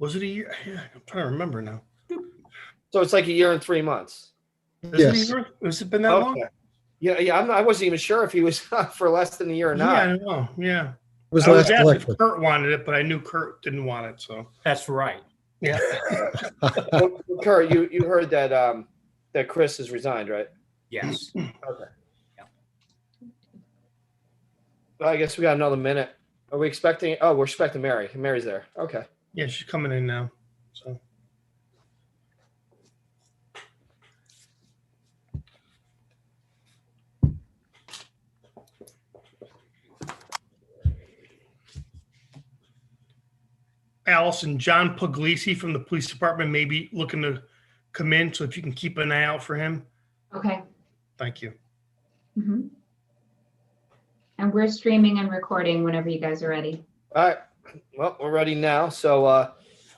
Was it a year? Yeah, I'm trying to remember now. So it's like a year and 3 months. Is it a Yes. year? Has it been that long? Okay. Yeah. I wasn't even sure if he was for less than a year or Yeah, not. I know. Yeah. It was I was last asked if election. Kurt wanted it, but I knew Kurt didn't want it. So That's right. yeah. Well, Kurt, you heard that that Chris has resigned, right? Yes. Okay. Well, I guess we got another minute. Are we expecting? Oh, we're expecting Mary. Mary's there. Okay. Yeah, she's coming in now. So Allison, John Puglisi from the police department may be looking to come in. So if you can keep an eye out for him, Okay. thank you. Mhm. And we're streaming and recording whenever you guys are ready. All right. Well, we're ready now. So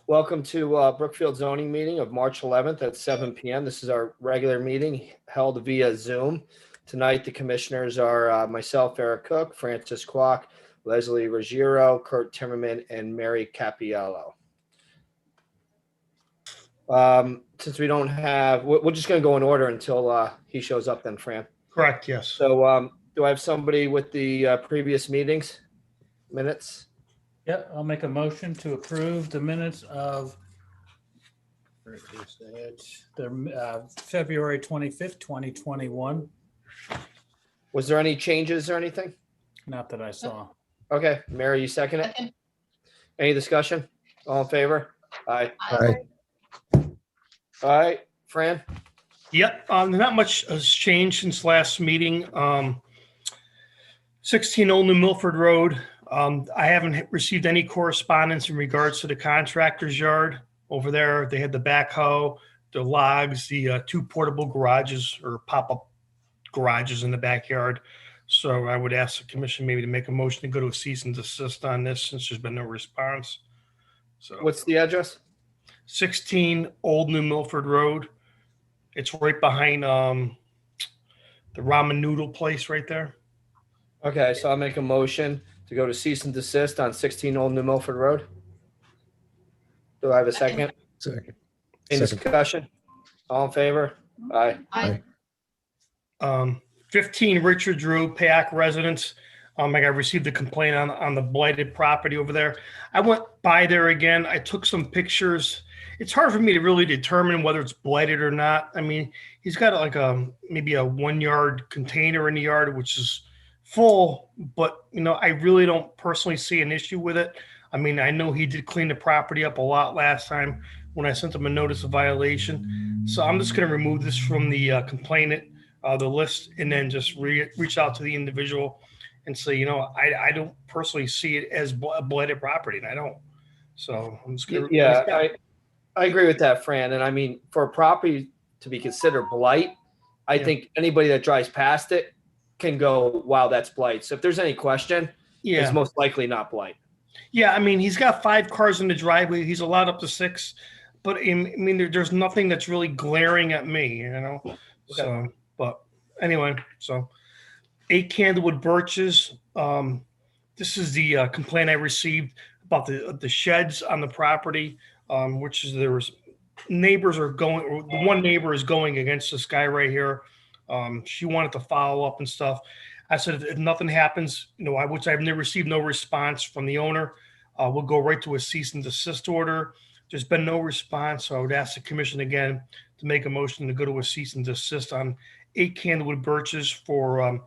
welcome to Brookfield zoning meeting of March 11th at 7 p.m. This is our regular meeting held via Zoom. Tonight, the commissioners are myself, Eric Cook, Francis Kwok, Leslie Ruggiero, Kurt Timmerman, and Mary Capiello. Since we don't have, we're just going to go in order until he shows up then, Fran. Correct. Yes. So do I have somebody with the previous meetings minutes? Yeah, I'll make a motion to approve the minutes of where is it? The February 25th, 2021. Was there any changes or anything? Not that I saw. Okay, Mary, you second it? Any discussion? All in favor? Aye. Aye. All right, Fran? Yep. Not much has changed since last meeting. 16 Old New Milford Road. I haven't received any correspondence in regards to the contractor's yard over there. They had the backhoe, the logs, the two portable garages or pop-up garages in the backyard. So I would ask the commission maybe to make a motion to go to a cease and desist on this since there's been no response. So What's the address? 16 Old New Milford Road. It's right behind the ramen noodle place right there. Okay, so I'll make a motion to go to cease and desist on 16 Old New Milford Road. Do I have a second? Second. Any Second. discussion? All in favor? Aye. Aye. 15 Richard Drew, Payak residence. I received a complaint on the blighted property over there. I went by there again. I took some pictures. It's hard for me to really determine whether it's blighted or not. I mean, he's got like maybe a 1 yard container in the yard, which is full, but I really don't personally see an issue with it. I mean, I know he did clean the property up a lot last time when I sent him a notice of violation. So I'm just going to remove this from the complainant, the list, and then just reach out to the individual and say, I don't personally see it as blighted property, and I don't. So I'm just going to. Yeah, I agree with that, Fran. And I mean, for a property to be considered blight, I think anybody that drives past it can go, wow, that's blight. So if there's any question, it's most likely not blight. Yeah, I mean, he's got 5 cars in the driveway. He's allowed up to 6, but I mean, there's nothing that's really glaring at me, Okay. So, but anyway, so 8 Candlewood Birches. This is the complaint I received about the sheds on the property, which is there was neighbors are going. Or the one neighbor is going against this guy right here. She wanted to follow up and stuff. I said, if nothing happens, which I've never received no response from the owner, we'll go right to a cease and desist order. There's been no response, so I would ask the commission again to make a motion to go to a cease and desist on 8 Candlewood Birches for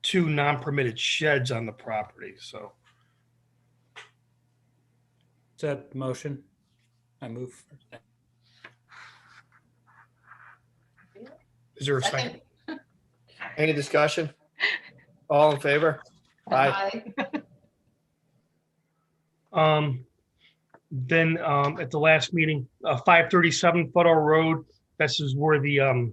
2 non-permitted sheds on the property. So, Is that motion? I move. is there a second? Any discussion? All in favor? Aye. Then at the last meeting, 537 Federal Road. This is where the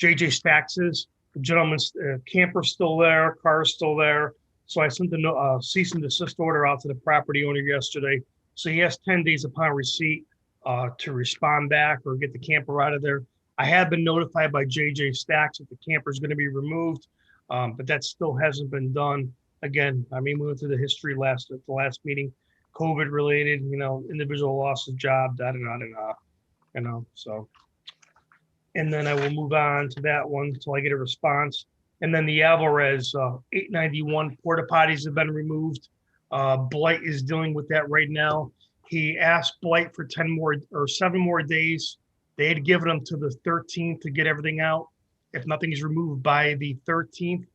JJ Stacks is. The gentleman's camper's still there, car's still there. So I sent a cease and desist order out to the property owner yesterday. So he has 10 days upon receipt to respond back or get the camper out of there. I have been notified by JJ Stacks that the camper is going to be removed, but that still hasn't been done. Again, I mean, we went through the history at the last meeting. COVID related, individual loss of job, da, da, da, da, da, so. And then I will move on to that one until I get a response. And then the Alvarez 891 porta potties have been removed. Blight is dealing with that right now. He asked Blight for 10 more or 7 more days. They had given him to the 13th to get everything out. If nothing is removed by the 13th,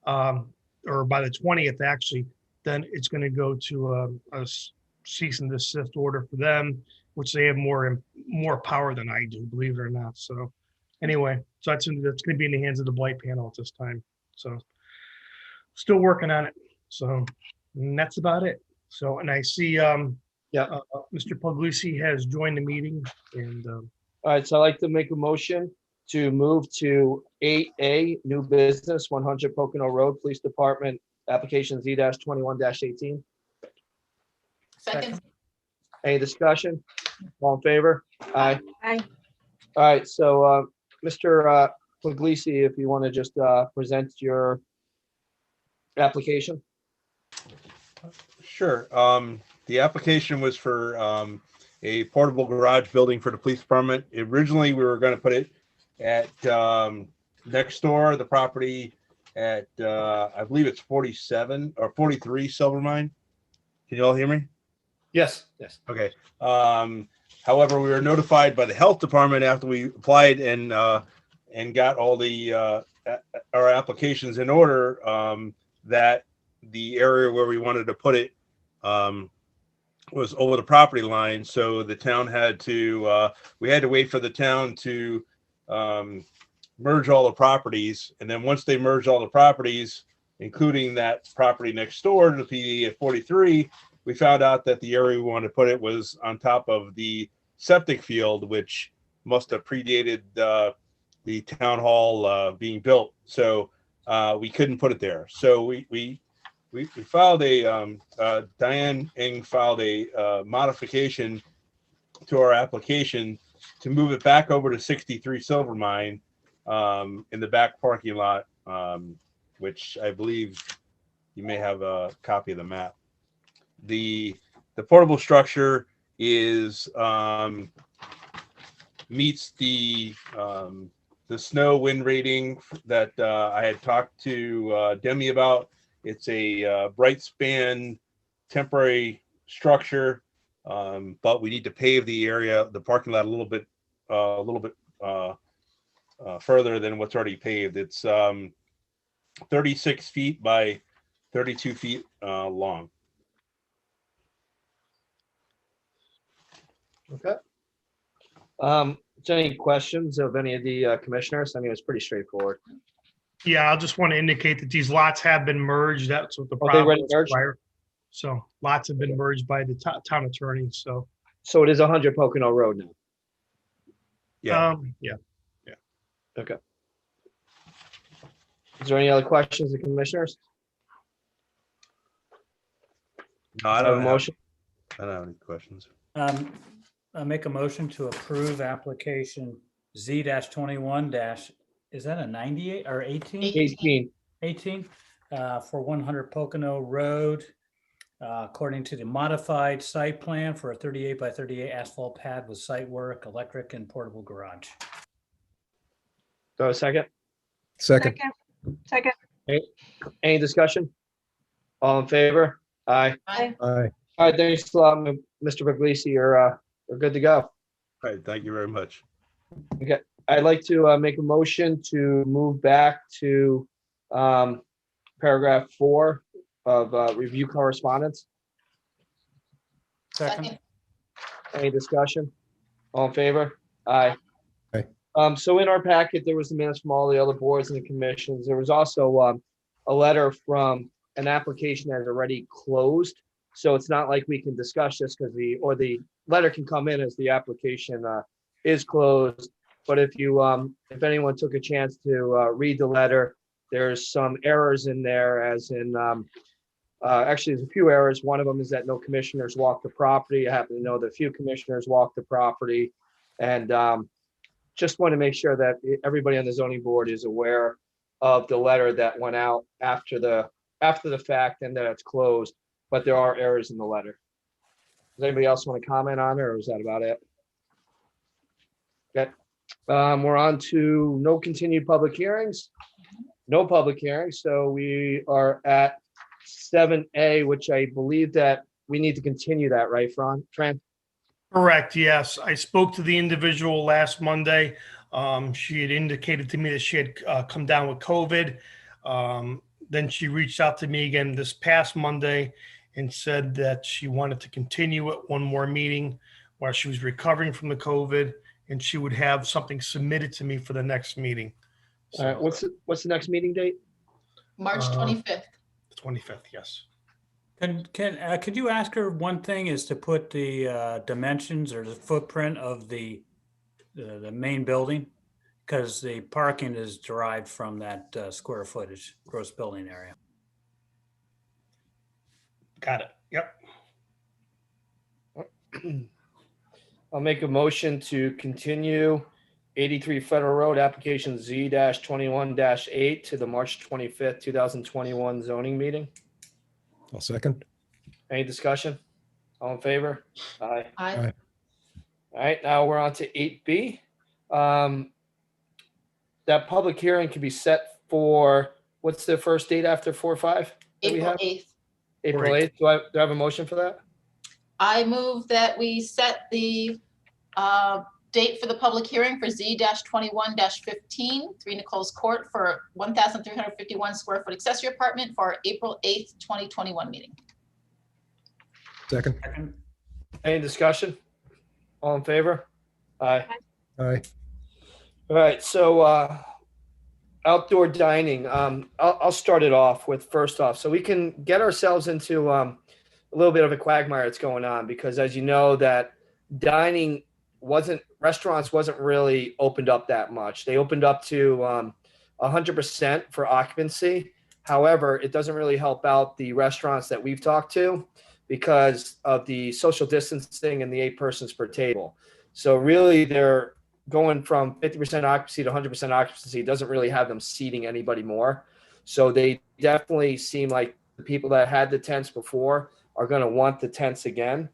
or by the 20th, actually, then it's going to go to a cease and desist order for them, which they have more power than I do, believe it or not. So anyway, so that's going to be in the hands of the Blight panel at this time. So still working on it. So and that's about it. So, and I see Mr. Puglisi has joined the meeting, and All right, so I'd like to make a motion to move to 8A, new business, 100 Pocono Road, Police Department, application Z-21-18. Second. Any discussion? All in favor? Aye. Aye. All right, so Mr. Puglisi, if you want to just present your application. Sure. The application was for a portable garage building for the police department. Originally, we were going to put it at next door, the property at, I believe it's 47 or 43 Silver Mine. Can you all hear me? Yes. Yes. Okay. However, we were notified by the health department after we applied and got all the our applications in order, that the area where we wanted to put it was over the property line. So the town had to, we had to wait for the town to merge all the properties. And then once they merged all the properties, including that property next door to the PD at 43, we found out that the area we wanted to put it was on top of the septic field, which must have predated the town hall being built. So we couldn't put it there. So we filed a, Diane Eng filed a modification to our application to move it back over to 63 Silver Mine in the back parking lot, which I believe you may have a copy of the map. The portable structure is meets the snow wind rating that I had talked to Demi about. It's a bright span temporary structure, but we need to pave the area, the parking lot, a little bit further than what's already paved. It's 36 feet by 32 feet long. Okay. Is there any questions of any of the commissioners? I mean, it's pretty straightforward. yeah, I'll just want to indicate that these lots have been merged. That's what the Oh, they problem already was merged? prior. So lots have been merged by the town attorney. So So it is 100 Pocono Road now. Yeah. yeah. Okay. Is there any other questions of commissioners? No, I Have don't a have, motion? I don't have any questions. I make a motion to approve application Z-21 is that a 98 or 18? 18. 18 for 100 Pocono Road, according to the modified site plan for a 38 by 38 asphalt pad with site work, electric and portable garage. Go a second. Second. Second. Any discussion? All in favor? Aye. Aye. All right, thanks a lot, Mr. Puglisi. You're good to go. All right. Thank you very much. I'd like to make a motion to move back to paragraph 4 of review correspondence. Second. Any discussion? All in favor? Aye. Aye. So in our packet, there was the minutes from all the other boards and commissions. There was also a letter from an application that is already closed. So it's not like we can discuss this because the letter can come in as the application is closed. But if anyone took a chance to read the letter, there's some errors in there, as in, actually, there's a few errors. One of them is that no commissioners walked the property. I happen to know that a few commissioners walked the property. And just want to make sure that everybody on the zoning board is aware of the letter that went out after the fact and that it's closed, but there are errors in the letter. Does anybody else want to comment on it, or is that about it? Okay, we're on to no continued public hearings. No public hearings, so we are at 7A, which I believe that we need to continue that, right, Fran? Correct, yes. I spoke to the individual last Monday. She had indicated to me that she had come down with COVID. Then she reached out to me again this past Monday and said that she wanted to continue it one more meeting while she was recovering from the COVID, and she would have something submitted to me for the next meeting. All right, what's the next meeting date? March Uh, 25th. The 25th, yes. Could you ask her one thing is to put the dimensions or the footprint of the main building? Because the parking is derived from that square footage, gross building area. Got it. Yep. I'll make a motion to continue 83 Federal Road, application Z-21-8 to the March 25th, 2021 zoning meeting. I'll second. Any discussion? All in favor? Aye. Aye. Aye. All right, now we're on to 8B. That public hearing can be set for, what's the first date after 4/5? that we April have? 8th. April 8th. Do I have a motion for that? I move that we set the date for the public hearing for Z-21-15, 3 Nichols Court for 1,351 square foot accessory apartment for our April 8th, 2021 meeting. Second. Second. Any discussion? All in favor? Aye. Aye. All right, so outdoor dining, I'll start it off with first off, so we can get ourselves into a little bit of a quagmire that's going on, because as you know, that restaurants wasn't really opened up that much. They opened up to 100% for occupancy. However, it doesn't really help out the restaurants that we've talked to because of the social distancing and the 8 persons per table. So really they're going from 50% occupancy to 100% occupancy. It doesn't really have them seating anybody more. So they definitely seem like the people that had the tents before are going to want the tents again.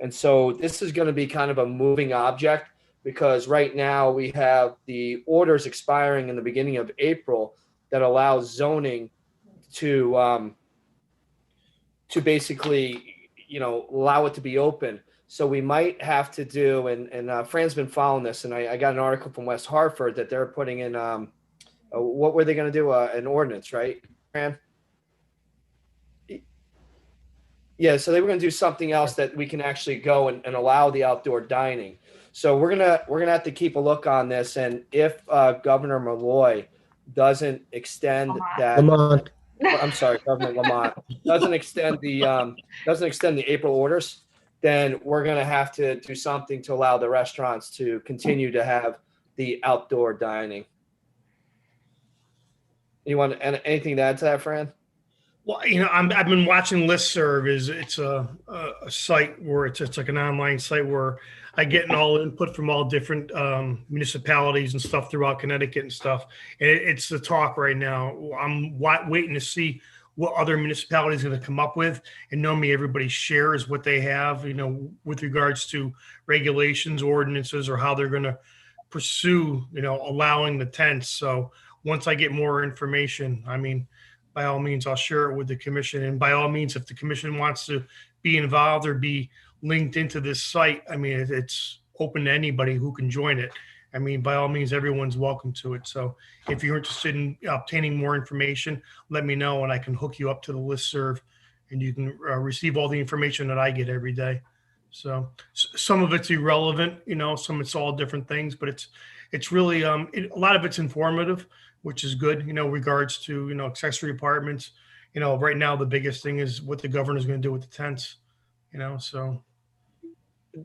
And so this is going to be kind of a moving object, because right now we have the orders expiring in the beginning of April that allows zoning to basically, allow it to be open. So we might have to do, and Fran's been following this, and I got an article from West Hartford that they're putting in, what were they going to do? An ordinance, right, Fran? Yeah, so they were going to do something else that we can actually go and allow the outdoor dining. So we're gonna have to keep a look on this, and if Governor Malloy doesn't extend that, Lamont. I'm sorry, Governor Lamont doesn't extend the April orders, then we're gonna have to do something to allow the restaurants to continue to have the outdoor dining. You want anything to add to that, Fran? Well, I've been watching Listserv. It's a site where it's like an online site where I get all input from all different municipalities and stuff throughout Connecticut and stuff. And it's the talk right now. I'm waiting to see what other municipalities are going to come up with. And normally everybody shares what they have, with regards to regulations, ordinances, or how they're going to pursue, allowing the tents. So once I get more information, by all means, I'll share it with the commission. And by all means, if the commission wants to be involved or be linked into this site, it's open to anybody who can join it. By all means, everyone's welcome to it. So if you're interested in obtaining more information, let me know and I can hook you up to the listserv and you can receive all the information that I get every day. So some of it's irrelevant, some it's all different things, but it's really, a lot of it's informative, which is good, regards to, accessory apartments. Right now, the biggest thing is what the governor's going to do with the tents, so.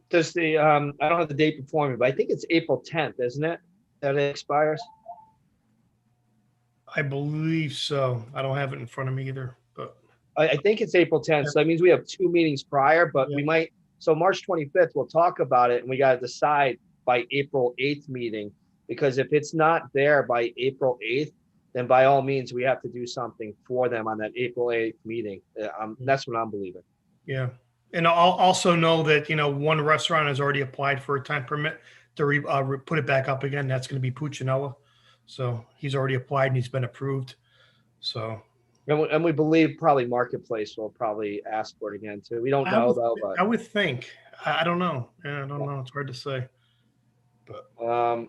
Does the, I don't have the date before me, but I think it's April 10th, isn't it? That it expires? I believe so. I don't have it in front of me either, but. I think it's April 10th. So that means we have 2 meetings prior, but we might, so March 25th, we'll talk about it and we got to decide by April 8th meeting, because if it's not there by April 8th, then by all means, we have to do something for them on that April 8th meeting. That's what I'm believing. Yeah. And I'll also know that, one restaurant has already applied for a time permit to put it back up again. That's going to be Puccinella. So he's already applied and he's been approved. So And we believe probably Marketplace will probably ask for it again too. We don't know though, I would think. I don't know. Yeah, I don't know. It's hard to say. but, all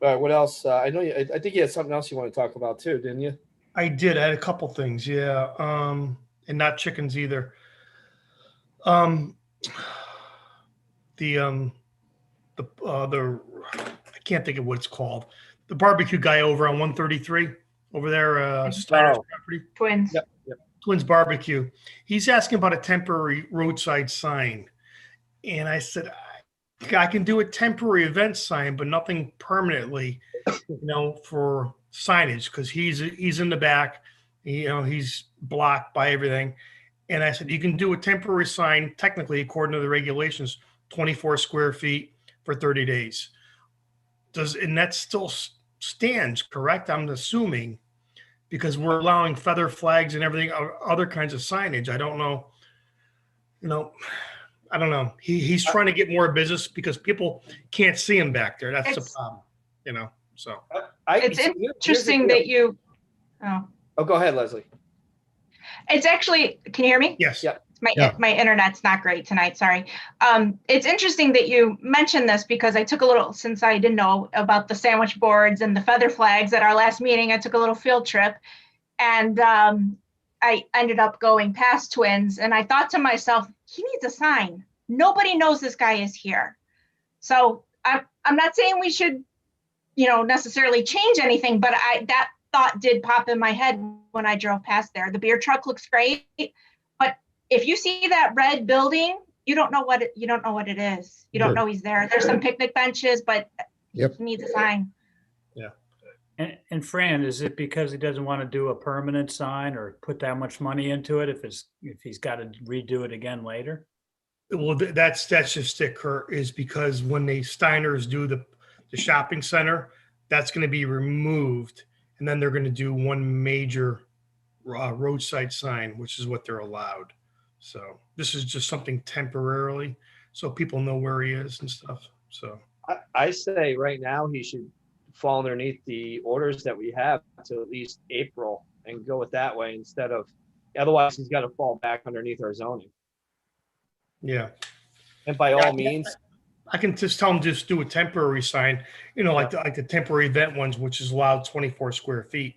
right, what else? I know I think you had something else you want to talk about too, didn't you? I did. I had a couple things. Yeah. And not chickens either. Um, the I can't think of what it's called. The barbecue guy over on 133 over there, Steiner's Oh. property, Twins. Yep. Yep. Twins Barbecue. He's asking about a temporary roadside sign, and I said, I can do a temporary event sign, but nothing permanently, for signage because he's in the back, he's blocked by everything. And I said, you can do a temporary sign, technically, according to the regulations, 24 square feet for 30 days. And that still stands, correct? I'm assuming, because we're allowing feather flags and everything, other kinds of signage. I don't know. I don't know. He's trying to get more business because people can't see him back there. That's the It's- problem, so. It's Here's the interesting deal. that you, oh, Oh, go ahead, Leslie. it's actually, can you hear me? Yes. Yep. Yeah. My internet's not great tonight, sorry. It's interesting that you mentioned this because I took a little, since I didn't know about the sandwich boards and the feather flags at our last meeting, I took a little field trip. And I ended up going past Twins and I thought to myself, he needs a sign. Nobody knows this guy is here. So I'm not saying we should, necessarily change anything, but that thought did pop in my head when I drove past there. The beer truck looks great, but if you see that red building, you don't know what it is. You don't Sure. know he's there. There's some picnic benches, but Yep. he needs a sign. And Fran, is it because he doesn't want to do a permanent sign or put that much money into it if he's got to redo it again later? Well, that's just it, Kurt, is because when the Steiners do the shopping center, that's going to be removed. And then they're going to do one major roadside sign, which is what they're allowed. So this is just something temporarily so people know where he is and stuff. So I say right now he should fall underneath the orders that we have to at least April and go with that way instead of, otherwise he's got to fall back underneath our zoning. yeah. And by all means, I can just tell them just do a temporary sign, like the temporary event ones, which is allowed 24 square feet.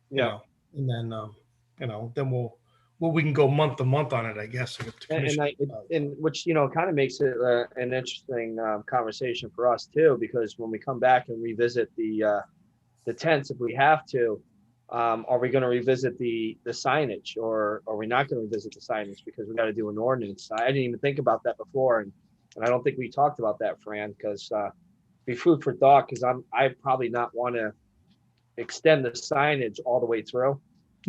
yeah. And then then we can go month to month on it, I guess. And which, kind of makes it an interesting conversation for us too, because when we come back and revisit the tents, if we have to, are we going to revisit the signage or are we not going to revisit the signage because we got to do an ordinance? I didn't even think about that before. And I don't think we talked about that, Fran, because be food for thought, because I probably not want to extend the signage all the way through.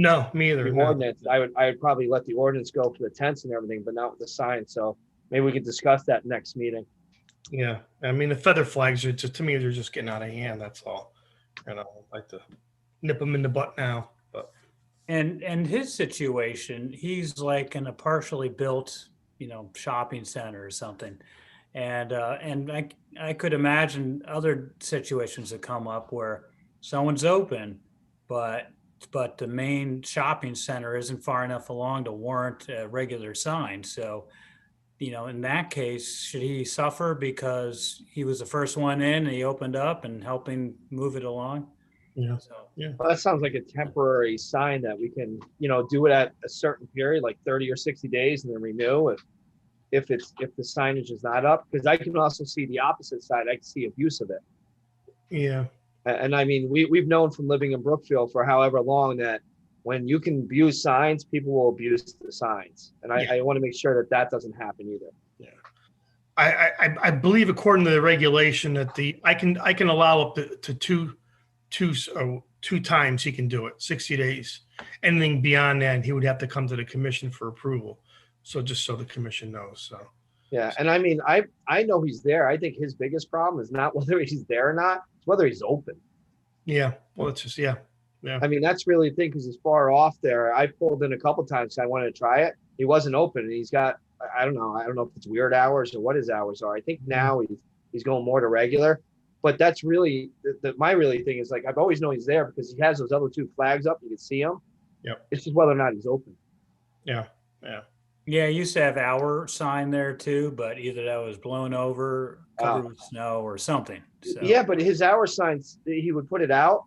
No, me either. The No. ordinance, I would probably let the ordinance go for the tents and everything, but not with the sign. So maybe we could discuss that next meeting. Yeah, I mean the feather flags are to me they're just getting out of hand. That's all. I'd like to nip them in the butt now. But And his situation, he's like in a partially built, shopping center or something. And I could imagine other situations that come up where someone's open, but the main shopping center isn't far enough along to warrant a regular sign. So, in that case, should he suffer because he was the first one in and he opened up and helping move it along? yeah, So, Well, that sounds like a temporary sign that we can, do it at a certain period, like 30 or 60 days and then renew if the signage is not up. Because I can also see the opposite side. I can see abuse of it. yeah, And I mean, we've known from living in Brookfield for however long that when you can abuse signs, people will abuse the signs. And I want to make sure that doesn't happen either. I believe according to the regulation that I can allow up to two times he can do it, 60 days. Anything beyond that, he would have to come to the commission for approval. So just so the commission knows. So Yeah. And I mean, I know he's there. I think his biggest problem is not whether he's there or not, it's whether he's open. yeah, well, it's just I mean, that's really the thing, because it's far off there. I pulled in a couple times. I wanted to try it. he wasn't open, and he's got, I don't know if it's weird hours or what his hours are. I think now he's going more to regular, but that's really my really thing is like, I've always known he's there because he has those other two flags up. You can see him. Yep. It's just whether or not he's open. Yeah, yeah. Yeah, I used to have our sign there too, but either that was blown over, covered with snow or something. So Yeah, but his hour signs, he would put it out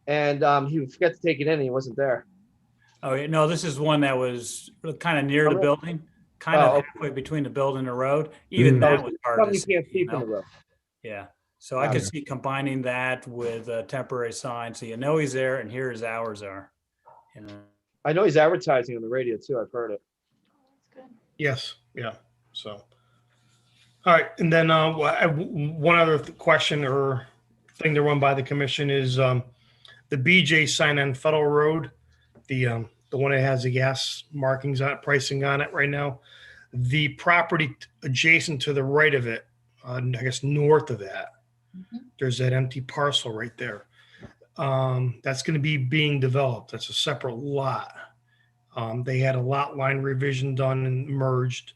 and he would forget to take it in and he wasn't there. oh yeah, no, this is one that was kind of near the really? building, kind Oh, of okay. halfway between the building and the road. Even Mm. that was hard Something to you see, can't see you from know? the road. Yeah. So I could Okay. see combining that with a temporary sign, so you know he's there and here his hours are. You know, I know he's advertising on the radio too. I've heard it. That's good. Yes, yeah, so. All right, and then one other question or thing to run by the commission is the BJ sign on Federal Road, the one that has the gas markings on it, pricing on it right now. The property adjacent to the right of it, I guess north of that, Mhm. there's that empty parcel right there. That's going to be being developed. That's a separate lot. They had a lot line revision done and merged.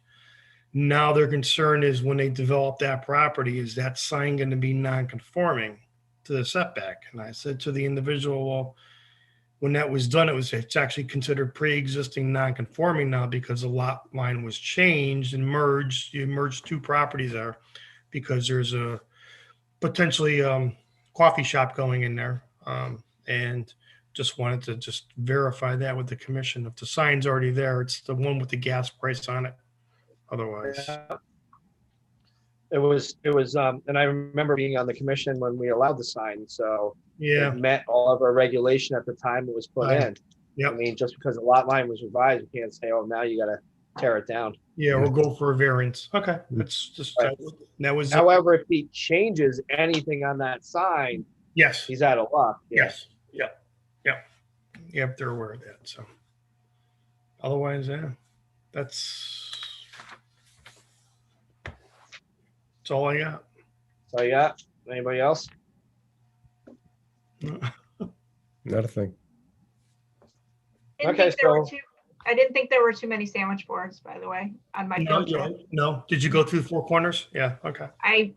Now their concern is when they develop that property, is that sign going to be non-conforming to the setback? And I said to the individual, well, when that was done, it's actually considered pre-existing non-conforming now because the lot line was changed and merged. You merged two properties there because there's a potentially coffee shop going in there. And just wanted to just verify that with the commission. If the sign's already there, it's the one with the gas price on it. Otherwise, It was, and I remember being on the commission when we allowed the sign. So yeah, it met all of our regulation at the time it was put Right. in. Yep. I mean, just because the lot line was revised, we can't say, oh, now you got to tear it down. yeah, we'll go for a variance. Okay, that's just Right. that was However, if he changes anything on that sign, yes, he's out of luck. Yeah. yes, yep. They're aware of that. So otherwise, yeah, that's all I got. So yeah, anybody else? Not a thing. Okay, I didn't think there were too many sandwich boards, by the way, on my field trip. No. Did you go through Four Corners? Yeah. Okay. I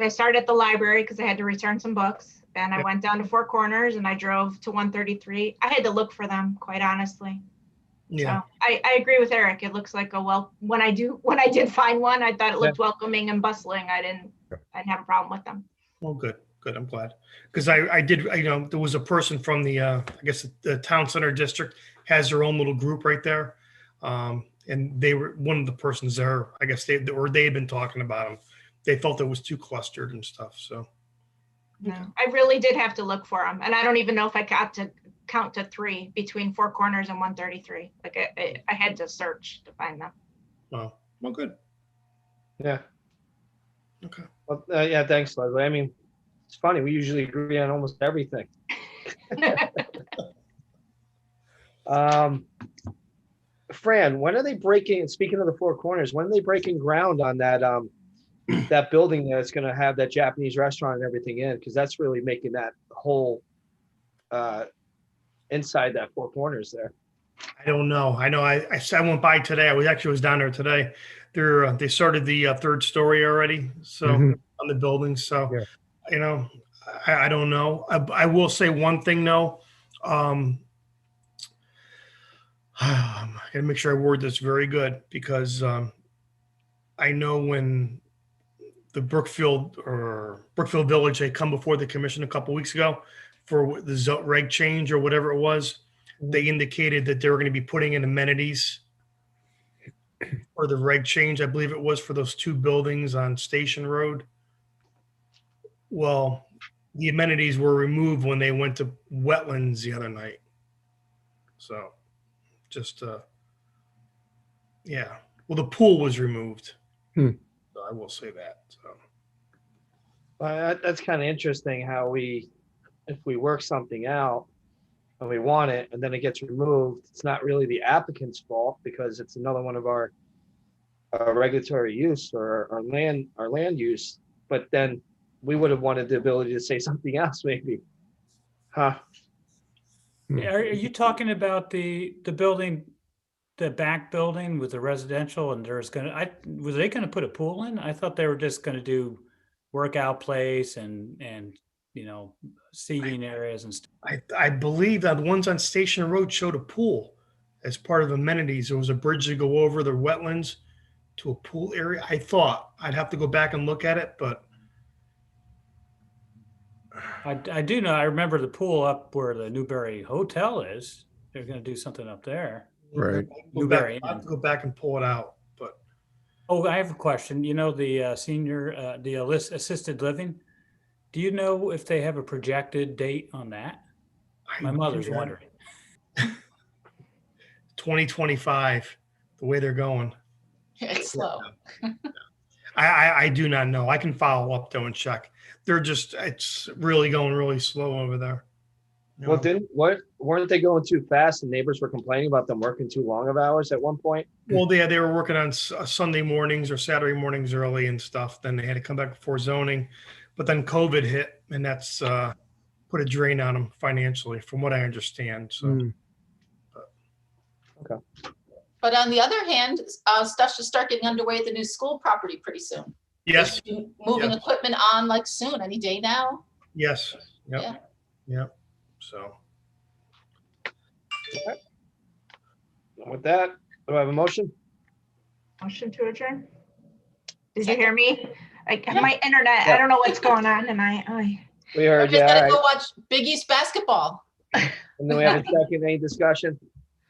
started at the library because I had to return some books, and I Yep. went down to Four Corners and I drove to 133. I had to look for them, quite honestly. Yeah. So I agree with Eric. It looks like when I did find one, I thought it looked welcoming and bustling. I didn't have a problem with them. Well, good. I'm glad because I did. There was a person from the I guess the town center district has their own little group right there, and they were one of the persons there. I guess they had been talking about them. They felt it was too clustered and stuff. So No, I really did have to look for them, and I don't even know if I got to count to 3 between Four Corners and 133. Like I had to search to find them. well, good. Yeah. Okay. Well, yeah, thanks, Leslie. I mean, it's funny. We usually agree on almost everything. Fran, when are they breaking, speaking of the Four Corners, when are they breaking ground on that that building that's going to have that Japanese restaurant and everything in? Because that's really making that whole inside that Four Corners there. I don't know. I know. I went by today. I was down there today. They started the third story already. So Mhm. on the building. So Yeah. I don't know. I will say one thing though. I gotta make sure I word this very good because I know when the Brookfield Village, they come before the commission a couple weeks ago for the reg change or whatever it was. They indicated that they were going to be putting in amenities or the reg change, I believe it was for those two buildings on Station Road. Well, the amenities were removed when they went to wetlands the other night. So just, yeah. Well, the pool was removed. Hmm. So I will say that. So That's kind of interesting how if we work something out and we want it and then it gets removed, it's not really the applicant's fault because it's another one of our regulatory use or our land use. But then we would have wanted the ability to say something else maybe. Huh? are you talking about the building the back building with the residential and was they gonna put a pool in? I thought they were just gonna do workout place and, seating areas and stuff. I believe that the ones on Station Road showed a pool as part of amenities. There was a bridge to go over the wetlands to a pool area. I thought I'd have to go back and look at it, but I do know, I remember the pool up where the Newberry Hotel is. They're gonna do something up there. Right. Newberry I'll have Inn. to go back and pull it out. But Oh, I have a question. You know, the senior, the assisted living? Do you know if they have a projected date on that? My mother's wondering. 2025, the way they're going. It's slow. I do not know. I can follow up though and check. It's really going really slow over there. You Well, know? weren't they going too fast and neighbors were complaining about them working too long of hours at one point? Well, they were working on Sunday mornings or Saturday mornings early and stuff. Then they had to come back before zoning, but then COVID hit, and that's put a drain on them financially, from what I understand. So Mm. But on the other hand, stuff should start getting underway at the new school property pretty soon. yes, Moving Yes. equipment on like soon, any day now. yes, Yeah. yep. So With that, do I have a motion? Motion to adjourn? Did you hear me? Yeah. My internet, I don't know what's going on and I We We're heard, just yeah. gonna all go right. watch Big East basketball. And then we have a second, any discussion?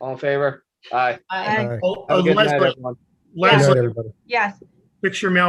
All in favor? Aye. I- Aye. oh, Have a good night, Leslie, everyone. Good night, Leslie, everybody. yes. fix your mail